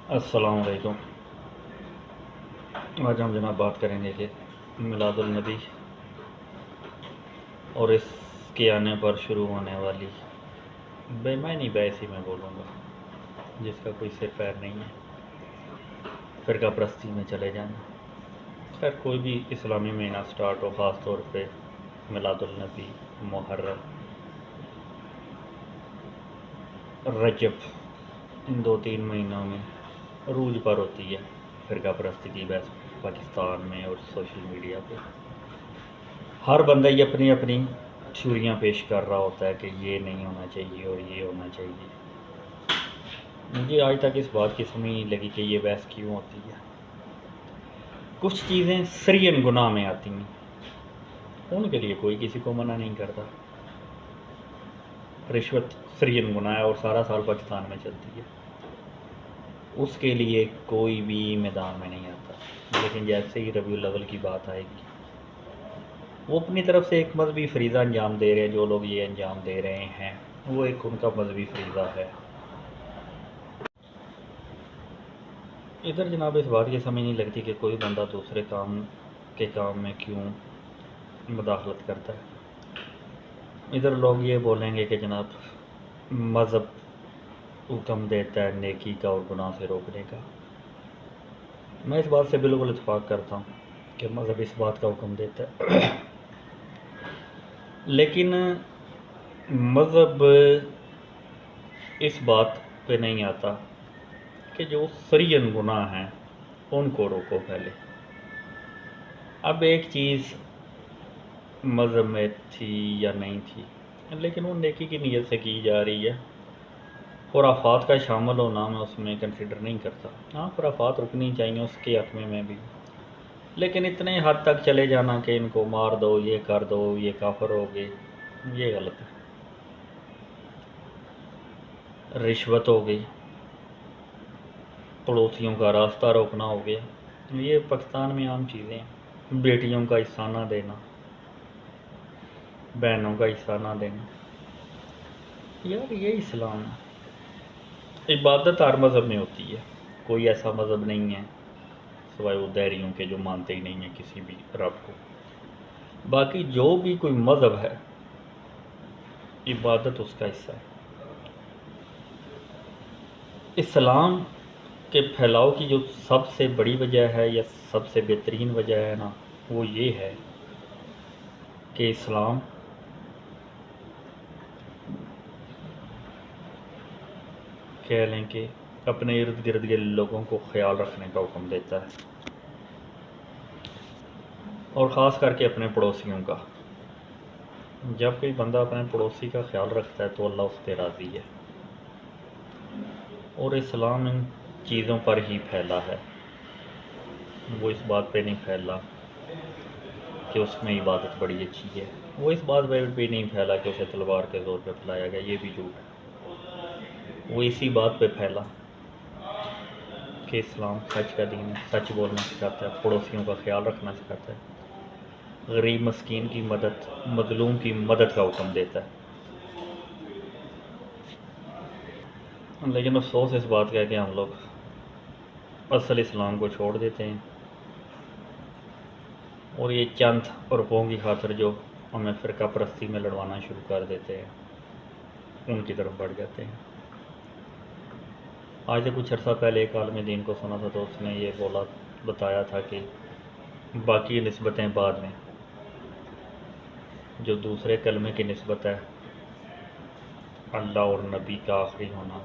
السلام علیکم۔ آج ہم جناب بات کریں گے کہ میلاد النبی اور اس کے آنے پر شروع ہونے والی بے معنی بحث ہی میں بولوں گا، جس کا کوئی سر پیر نہیں ہے، فرقہ پرستی میں چلے جانا۔ خیر کوئی بھی اسلامی مہینہ سٹارٹ ہو، خاص طور پہ میلاد النبی، محرم، رجب، ان 2-3 مہینوں میں عروج پر ہوتی ہے فرقہ پرستی کی بحث پاکستان میں اور سوشل میڈیا پہ۔ ہر بندہ یہ اپنی اپنی تھیوریاں پیش کر رہا ہوتا ہے کہ یہ نہیں ہونا چاہیے اور یہ ہونا چاہیے۔ مجھے آج تک اس بات کی سمجھ نہیں لگی کہ یہ بحث کیوں ہوتی ہے۔ کچھ چیزیں سرین گناہ میں آتی ہیں، ان کے لیے کوئی کسی کو منع نہیں کرتا۔ رشوت سرین گناہ ہے اور سارا سال پاکستان میں چلتی ہے، اس کے لیے کوئی بھی میدان میں نہیں آتا۔ لیکن جیسے ہی ربیع الاول کی بات آئے گی، وہ اپنی طرف سے ایک مذہبی فریضہ انجام دے رہے ہیں۔ جو لوگ یہ انجام دے رہے ہیں وہ ایک ان کا مذہبی فریضہ ہے۔ ادھر جناب اس بات کی سمجھ نہیں لگتی کہ کوئی بندہ دوسرے کام میں کیوں مداخلت کرتا ہے۔ ادھر لوگ یہ بولیں گے کہ جناب مذہب حکم دیتا ہے نیکی کا اور گناہ سے روکنے کا۔ میں اس بات سے بالکل اتفاق کرتا ہوں کہ مذہب اس بات کا حکم دیتا ہے، لیکن مذہب اس بات پہ نہیں آتا کہ جو سرین گناہ ہیں ان کو روکو پہلے۔ اب ایک چیز مذہب میں تھی یا نہیں تھی، لیکن وہ نیکی کی نیت سے کی جا رہی ہے۔ خرافات کا شامل ہونا میں اس میں کنسیڈر نہیں کرتا۔ ہاں خرافات رکنی چاہیے، اس کے حق میں بھی، لیکن اتنے حد تک چلے جانا کہ ان کو مار دو، یہ کر دو، یہ کافر ہو گئے، یہ غلط ہے۔ رشوت ہو گئی، پڑوسیوں کا راستہ روکنا ہو گیا، یہ پاکستان میں عام چیزیں ہیں۔ بیٹیوں کا حصہ نہ دینا، بہنوں کا حصہ نہ دینا، یار یہ اسلام ہے۔ عبادت ہر مذہب میں ہوتی ہے، کوئی ایسا مذہب نہیں ہے سوائے وہ دہریوں کے جو مانتے ہی نہیں ہیں کسی بھی رب کو۔ باقی جو بھی کوئی مذہب ہے، عبادت اس کا حصہ ہے۔ اسلام کے پھیلاؤ کی جو سب سے بڑی وجہ ہے یا سب سے بہترین وجہ ہے نا، وہ یہ ہے کہ اسلام کہہ لیں کہ اپنے ارد گرد کے لوگوں کو خیال رکھنے کا حکم دیتا ہے، اور خاص کر کے اپنے پڑوسیوں کا۔ جب کوئی بندہ اپنے پڑوسی کا خیال رکھتا ہے تو اللہ اس پہ راضی ہے، اور اسلام ان چیزوں پر ہی پھیلا ہے۔ وہ اس بات پہ نہیں پھیلا کہ اس میں عبادت بڑی اچھی ہے، وہ اس بات پہ بھی نہیں پھیلا کہ اسے تلوار کے زور پہ پھیلایا گیا، یہ بھی جھوٹ ہے۔ وہ اسی بات پہ پھیلا کہ اسلام سچ کا دین ہے، سچ بولنا سکھاتا ہے، پڑوسیوں کا خیال رکھنا سکھاتا ہے، غریب مسکین کی مدد، مظلوم کی مدد کا حکم دیتا ہے۔ لیکن افسوس اس بات کا ہے کہ ہم لوگ اصل اسلام کو چھوڑ دیتے ہیں، اور یہ چند روپوں کی خاطر جو ہمیں فرقہ پرستی میں لڑوانا شروع کر دیتے ہیں، ان کی طرف بڑھ جاتے ہیں۔ آج سے کچھ عرصہ پہلے ایک عالم دین کو سنا تھا تو اس نے یہ بتایا تھا کہ باقی نسبتیں بعد میں، جو دوسرے کلمے کی نسبت ہے، اللہ اور نبی کا آخری ہونا،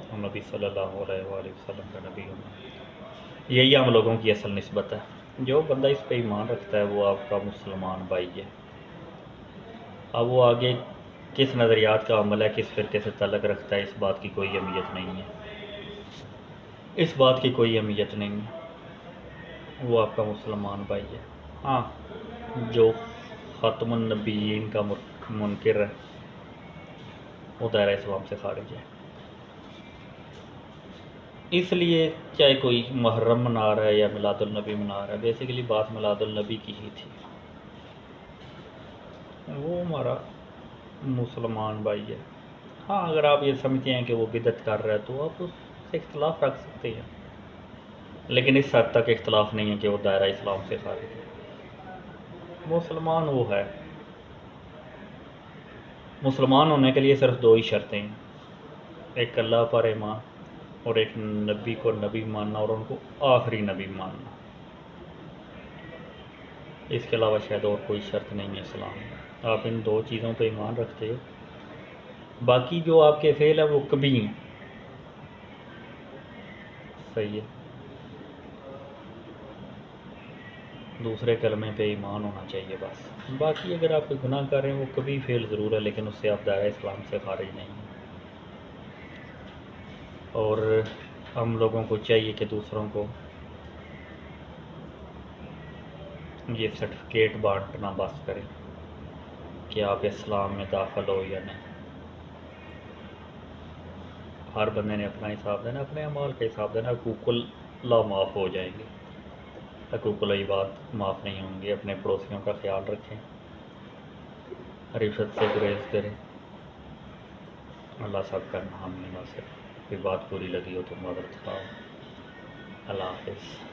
اور نبی صلی اللہ علیہ وآلہ وسلم کا نبی ہونا، یہی ہم لوگوں کی اصل نسبت ہے۔ جو بندہ اس پہ ایمان رکھتا ہے وہ آپ کا مسلمان بھائی ہے۔ اب وہ آگے کس نظریات کا عمل ہے، کس فرقے سے تعلق رکھتا ہے، اس بات کی کوئی اہمیت نہیں ہے، اس بات کی کوئی اہمیت نہیں ہے، وہ آپ کا مسلمان بھائی ہے۔ ہاں جو ختم النبیین کا منکر ہے وہ دائرہ اسلام سے خارج ہے۔ اس لیے چاہے کوئی محرم منا رہا ہے یا میلاد النبی منا رہا ہے، بیسیکلی بات میلاد النبی کی ہی تھی۔ وہ ہمارا مسلمان بھائی ہے۔ ہاں اگر آپ یہ سمجھتے ہیں کہ وہ بدعت کر رہا ہے تو آپ سے اختلاف رکھ سکتے ہیں، لیکن اس حد تک اختلاف نہیں ہے کہ وہ دائرہ اسلام سے خارج ہے۔ مسلمان وہ ہے، مسلمان ہونے کے لیے صرف دو ہی شرطیں ہیں، ایک اللہ پر ایمان اور ایک نبی کو نبی ماننا اور ان کو آخری نبی ماننا۔ اس کے علاوہ شاید اور کوئی شرط نہیں ہے اسلام میں۔ آپ ان دو چیزوں پہ ایمان رکھتے ہو، باقی جو آپ کے فعل ہیں وہ کبھی ہیں، صحیح ہے، دوسرے کلمے پہ ایمان ہونا چاہیے بس۔ باقی اگر آپ کوئی گناہ کر رہے ہیں وہ کبھی فعل ضرور ہے، لیکن اس سے آپ دائرہ اسلام سے خارج نہیں ہیں۔ اور ہم لوگوں کو چاہیے کہ دوسروں کو یہ سرٹیفکیٹ بانٹنا بس کریں کہ آپ اسلام میں داخل ہو یا نہیں۔ ہر بندے نے اپنا حساب دینا، اپنے اعمال کا حساب دینا، حقوق اللہ معاف ہو جائیں گے، حقوق العباد معاف نہیں ہوں گے۔ اپنے پڑوسیوں کا خیال رکھیں، رشوت سے گریز کریں۔ اللہ سب کا حامی ناصر۔ کوئی بات بری لگی ہو تو معذرت خواہ۔ اللہ حافظ۔